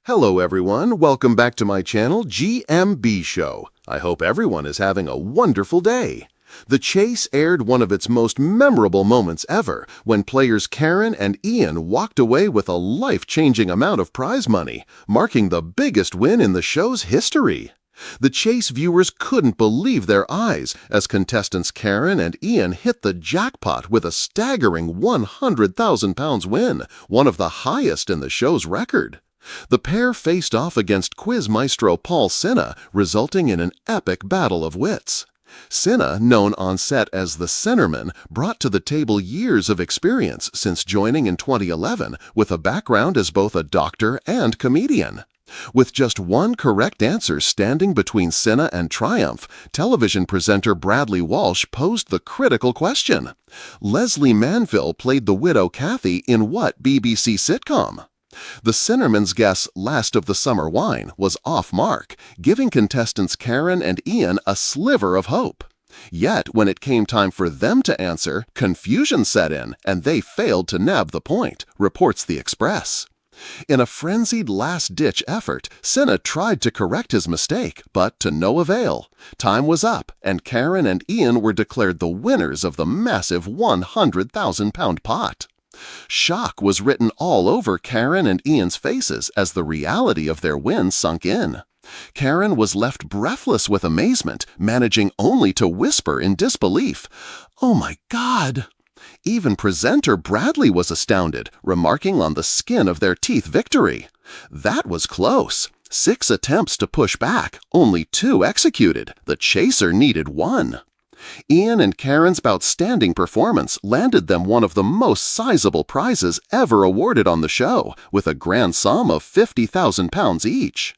Hello everyone, welcome back to my channel, GMB Show. I hope everyone is having a wonderful day. The Chase aired one of its most memorable moments ever when players Karen and Ian walked away with a life-changing amount of prize money, marking the biggest win in the show's history. The Chase viewers couldn't believe their eyes as contestants Karen and Ian hit the jackpot with a staggering £100,000 win, one of the highest in the show's record. The pair faced off against quiz maestro Paul Sinha, resulting in an epic battle of wits. Sinha, known on set as the Centerman, brought to the table years of experience since joining in 2011 with a background as both a doctor and comedian. With just one correct answer standing between Sinha and triumph, television presenter Bradley Walsh posed the critical question. Leslie Manville played the widow Kathy in what BBC sitcom? The Centerman's guess, Last of the Summer Wine, was off-mark, giving contestants Karen and Ian a sliver of hope. Yet, when it came time for them to answer, confusion set in, and they failed to nab the point, reports The Express. In a frenzied last-ditch effort, Sinha tried to correct his mistake, but to no avail. Time was up, and Karen and Ian were declared the winners of the massive £100,000 pot. Shock was written all over Karen and Ian's faces as the reality of their win sunk in. Karen was left breathless with amazement, managing only to whisper in disbelief, "Oh my God!" Even presenter Bradley was astounded, remarking on the skin of their teeth victory. That was close. 6 attempts to push back, only 2 executed. The chaser needed 1. Ian and Karen's outstanding performance landed them one of the most sizable prizes ever awarded on the show, with a grand sum of £50,000 each.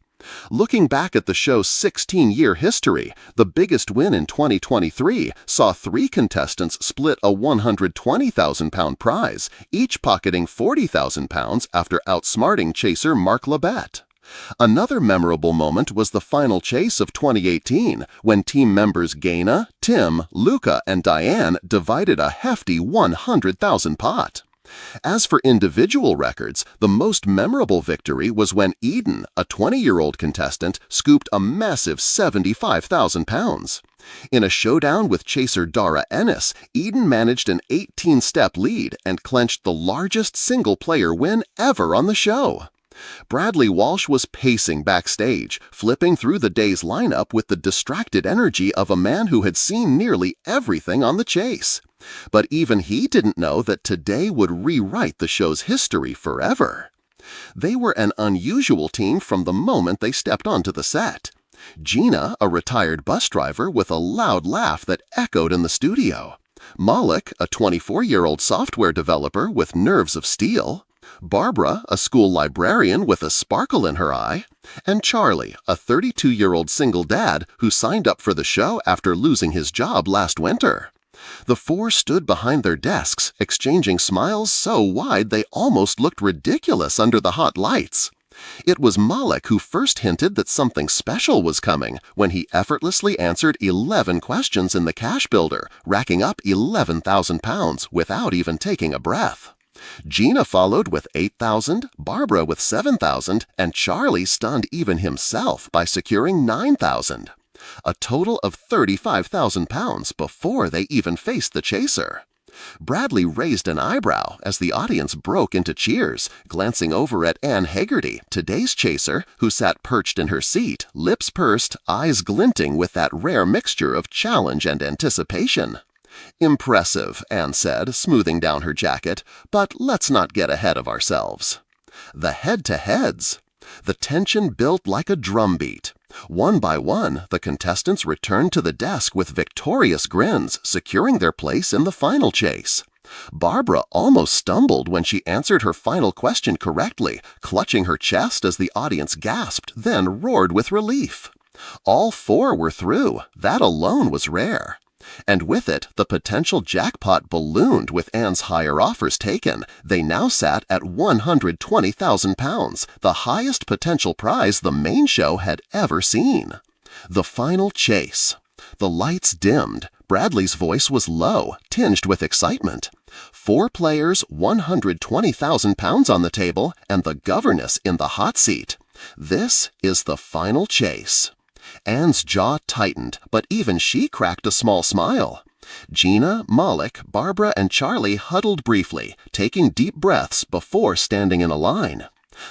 Looking back at the show's 16-year history, the biggest win in 2023 saw 3 contestants split a £120,000 prize, each pocketing £40,000 after outsmarting chaser Mark Labette. Another memorable moment was the final chase of 2018, when team members Gaina, Tim, Luca, and Diane divided a hefty £100,000 pot. As for individual records, the most memorable victory was when Eden, a 20-year-old contestant, scooped a massive £75,000. In a showdown with chaser Dara Ennis, Eden managed an 18-step lead and clinched the largest single-player win ever on the show. Bradley Walsh was pacing backstage, flipping through the day's lineup with the distracted energy of a man who had seen nearly everything on the chase. But even he didn't know that today would rewrite the show's history forever. They were an unusual team from the moment they stepped onto the set. Gina, a retired bus driver with a loud laugh that echoed in the studio. Malik, a 24-year-old software developer with nerves of steel. Barbara, a school librarian with a sparkle in her eye, and Charlie, a 32-year-old single dad who signed up for the show after losing his job last winter. The 4 stood behind their desks, exchanging smiles so wide they almost looked ridiculous under the hot lights. It was Malik who first hinted that something special was coming when he effortlessly answered 11 questions in the cash builder, racking up £11,000 without even taking a breath. Gina followed with $8,000, Barbara with $7,000, and Charlie stunned even himself by securing $9,000. A total of £35,000 before they even faced the chaser. Bradley raised an eyebrow as the audience broke into cheers, glancing over at Ann Haggerty, today's chaser, who sat perched in her seat, lips pursed, eyes glinting with that rare mixture of challenge and anticipation. "Impressive," Anne said, smoothing down her jacket, "but let's not get ahead of ourselves." The head-to-heads. The tension built like a drumbeat. One by one, the contestants returned to the desk with victorious grins, securing their place in the final chase. Barbara almost stumbled when she answered her final question correctly, clutching her chest as the audience gasped, then roared with relief. All 4 were through. That alone was rare. And with it, the potential jackpot ballooned with Anne's higher offers taken. They now sat at £120,000, the highest potential prize the main show had ever seen. The final chase. The lights dimmed. Bradley's voice was low, tinged with excitement. 4 players, £120,000 on the table, and the governess in the hot seat. This is the final chase. Anne's jaw tightened, but even she cracked a small smile. Gina, Malik, Barbara, and Charlie huddled briefly, taking deep breaths before standing in a line.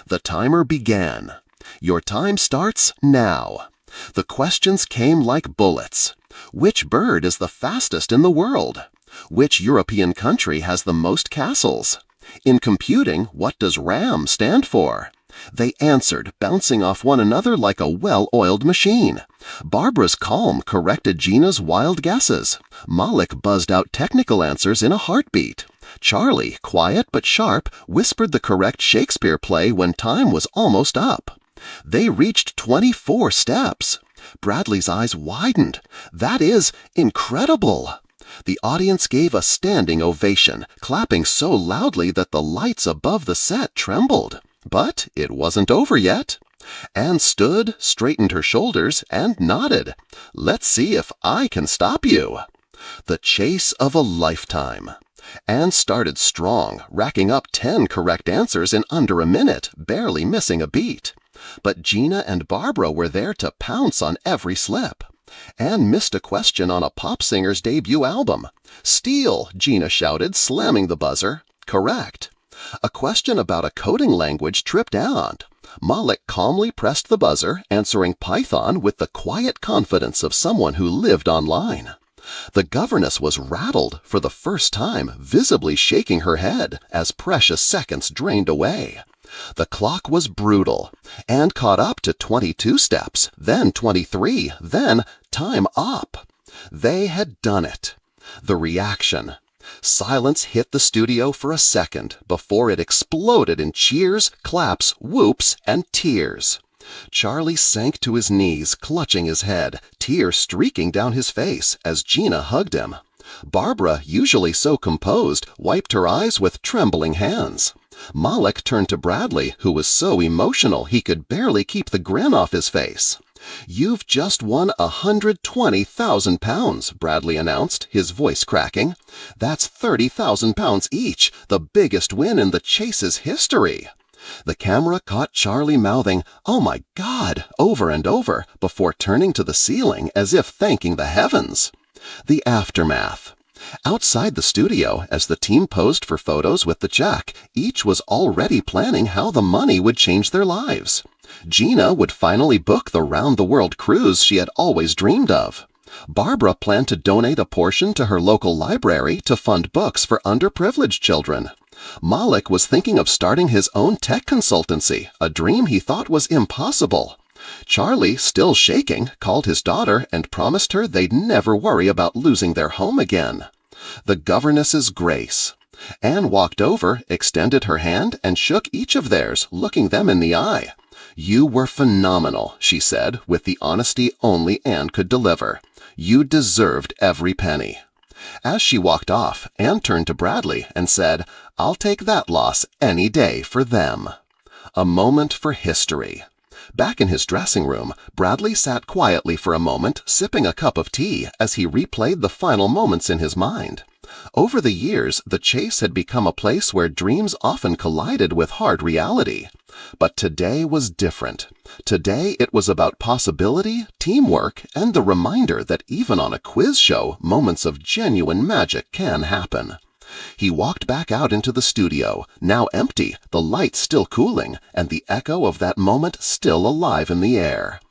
The timer began. Your time starts now. The questions came like bullets. Which bird is the fastest in the world? Which European country has the most castles? In computing, what does RAM stand for? They answered, bouncing off one another like a well-oiled machine. Barbara's calm corrected Gina's wild guesses. Malik buzzed out technical answers in a heartbeat. Charlie, quiet but sharp, whispered the correct Shakespeare play when time was almost up. They reached 24 steps. Bradley's eyes widened. That is incredible! The audience gave a standing ovation, clapping so loudly that the lights above the set trembled. But it wasn't over yet. Anne stood, straightened her shoulders, and nodded. Let's see if I can stop you. The chase of a lifetime. Anne started strong, racking up 10 correct answers in under a minute, barely missing a beat. But Gina and Barbara were there to pounce on every slip. Anne missed a question on a pop singer's debut album. "Steal," Gina shouted, slamming the buzzer. Correct. A question about a coding language tripped Anne. Malik calmly pressed the buzzer, answering Python with the quiet confidence of someone who lived online. The governess was rattled for the first time, visibly shaking her head as precious seconds drained away. The clock was brutal. Anne caught up to 22 steps, then 23, then time up. They had done it. The reaction. Silence hit the studio for a second before it exploded in cheers, claps, whoops, and tears. Charlie sank to his knees, clutching his head, tears streaking down his face as Gina hugged him. Barbara, usually so composed, wiped her eyes with trembling hands. Malik turned to Bradley, who was so emotional he could barely keep the grin off his face. "You've just won 120,000 pounds, Bradley announced, his voice cracking. "That's 30,000 pounds each, the biggest win in the chase's history." The camera caught Charlie mouthing, "Oh my God," over and over, before turning to the ceiling as if thanking the heavens. The aftermath. Outside the studio, as the team posed for photos with the check, each was already planning how the money would change their lives. Gina would finally book the round-the-world cruise she had always dreamed of. Barbara planned to donate a portion to her local library to fund books for underprivileged children. Malik was thinking of starting his own tech consultancy, a dream he thought was impossible. Charlie, still shaking, called his daughter and promised her they'd never worry about losing their home again. The governess's grace. Anne walked over, extended her hand, and shook each of theirs, looking them in the eye. "You were phenomenal," she said, with the honesty only Anne could deliver. "You deserved every penny." As she walked off, Anne turned to Bradley and said, "I'll take that loss any day for them." A moment for history. Back in his dressing room, Bradley sat quietly for a moment, sipping a cup of tea as he replayed the final moments in his mind. Over the years, the chase had become a place where dreams often collided with hard reality. But today was different. Today it was about possibility, teamwork, and the reminder that even on a quiz show, moments of genuine magic can happen. He walked back out into the studio, now empty, the lights still cooling, and the echo of that moment still alive in the air.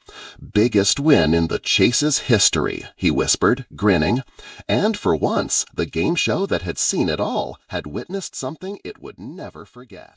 "Biggest win in the chase's history," he whispered, grinning. And for once, the game show that had seen it all had witnessed something it would never forget.